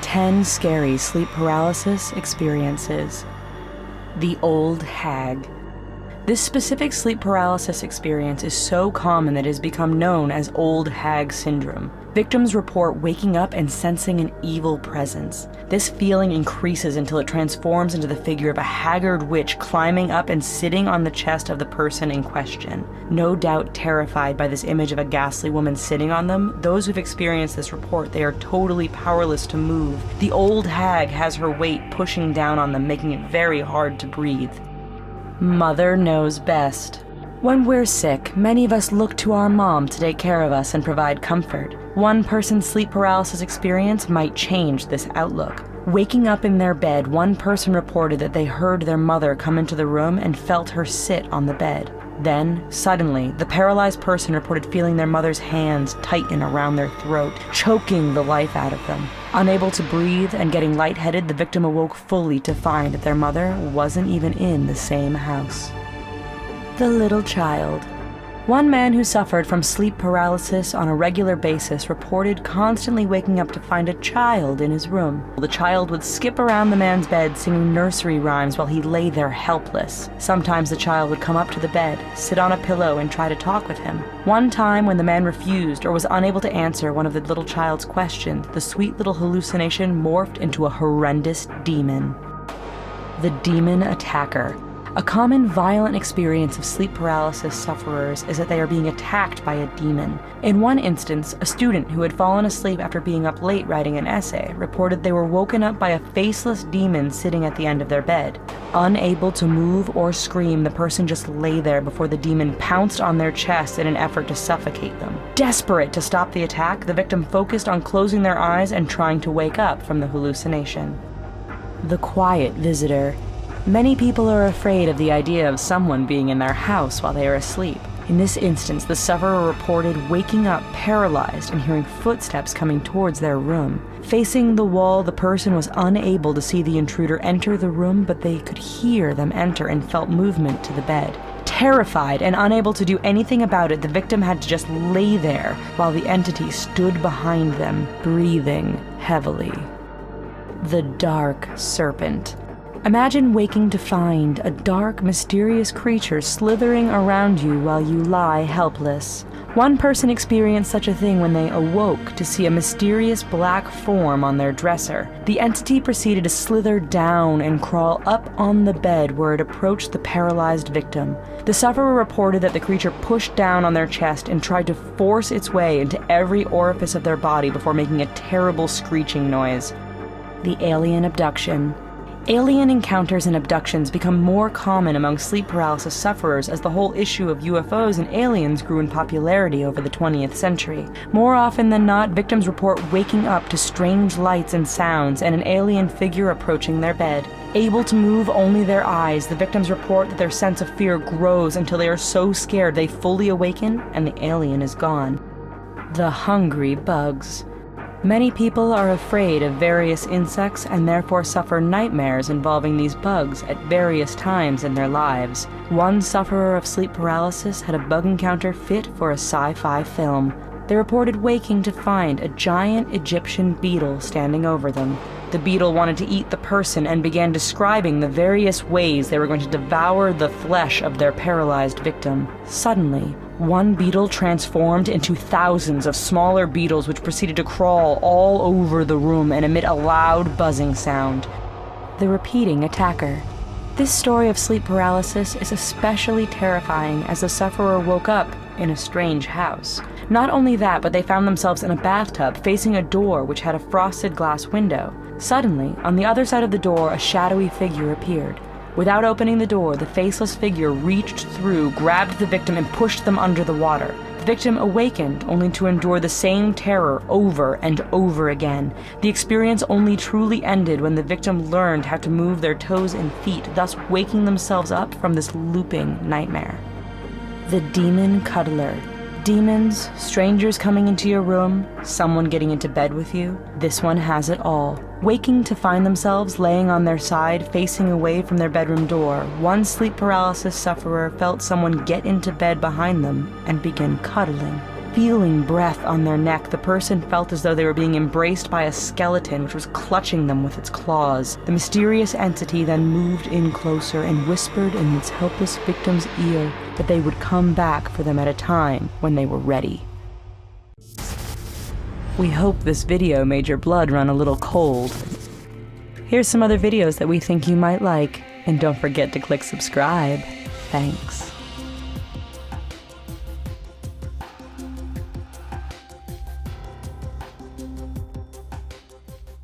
Ten scary sleep paralysis experiences. The Old Hag. This specific sleep paralysis experience is so common that it has become known as Old Hag Syndrome. Victims report waking up and sensing an evil presence. This feeling increases until it transforms into the figure of a haggard witch climbing up and sitting on the chest of the person in question. No doubt terrified by this image of a ghastly woman sitting on them, those who've experienced this report they are totally powerless to move. The old hag has her weight pushing down on them, making it very hard to breathe. Mother knows best. When we're sick, many of us look to our mom to take care of us and provide comfort. One person's sleep paralysis experience might change this outlook. Waking up in their bed, one person reported that they heard their mother come into the room and felt her sit on the bed. Then, suddenly, the paralyzed person reported feeling their mother's hands tighten around their throat, choking the life out of them. Unable to breathe and getting lightheaded, the victim awoke fully to find that their mother wasn't even in the same house. The little child. One man who suffered from sleep paralysis on a regular basis reported constantly waking up to find a child in his room. The child would skip around the man's bed singing nursery rhymes while he lay there helpless. Sometimes the child would come up to the bed, sit on a pillow, and try to talk with him. One time, when the man refused or was unable to answer one of the little child's questions, the sweet little hallucination morphed into a horrendous demon. The demon attacker. A common violent experience of sleep paralysis sufferers is that they are being attacked by a demon. In one instance, a student who had fallen asleep after being up late writing an essay reported they were woken up by a faceless demon sitting at the end of their bed. Unable to move or scream, the person just lay there before the demon pounced on their chest in an effort to suffocate them. Desperate to stop the attack, the victim focused on closing their eyes and trying to wake up from the hallucination. The quiet visitor. Many people are afraid of the idea of someone being in their house while they are asleep. In this instance, the sufferer reported waking up paralyzed and hearing footsteps coming towards their room. Facing the wall, the person was unable to see the intruder enter the room, but they could hear them enter and felt movement to the bed. Terrified and unable to do anything about it, the victim had to just lay there while the entity stood behind them, breathing heavily. The Dark Serpent. Imagine waking to find a dark, mysterious creature slithering around you while you lie helpless. One person experienced such a thing when they awoke to see a mysterious black form on their dresser. The entity proceeded to slither down and crawl up on the bed where it approached the paralyzed victim. The sufferer reported that the creature pushed down on their chest and tried to force its way into every orifice of their body before making a terrible screeching noise. The alien abduction. Alien encounters and abductions become more common among sleep paralysis sufferers as the whole issue of UFOs and aliens grew in popularity over the 20th century. More often than not, victims report waking up to strange lights and sounds and an alien figure approaching their bed. Able to move only their eyes, the victims report that their sense of fear grows until they are so scared they fully awaken and the alien is gone. The hungry bugs. Many people are afraid of various insects and therefore suffer nightmares involving these bugs at various times in their lives. One sufferer of sleep paralysis had a bug encounter fit for a sci-fi film. They reported waking to find a giant Egyptian beetle standing over them. The beetle wanted to eat the person and began describing the various ways they were going to devour the flesh of their paralyzed victim. Suddenly, one beetle transformed into thousands of smaller beetles which proceeded to crawl all over the room and emit a loud buzzing sound. The repeating attacker. This story of sleep paralysis is especially terrifying as the sufferer woke up in a strange house. Not only that, but they found themselves in a bathtub facing a door which had a frosted glass window. Suddenly, on the other side of the door, a shadowy figure appeared. Without opening the door, the faceless figure reached through, grabbed the victim, and pushed them under the water. The victim awakened, only to endure the same terror over and over again. The experience only truly ended when the victim learned how to move their toes and feet, thus waking themselves up from this looping nightmare. The demon cuddler. Demons, strangers coming into your room, someone getting into bed with you. This one has it all. Waking to find themselves laying on their side, facing away from their bedroom door, one sleep paralysis sufferer felt someone get into bed behind them and begin cuddling. Feeling breath on their neck, the person felt as though they were being embraced by a skeleton which was clutching them with its claws. The mysterious entity then moved in closer and whispered in its helpless victim's ear that they would come back for them at a time when they were ready. We hope this video made your blood run a little cold. Here's some other videos that we think you might like, and don't forget to click subscribe. Thanks.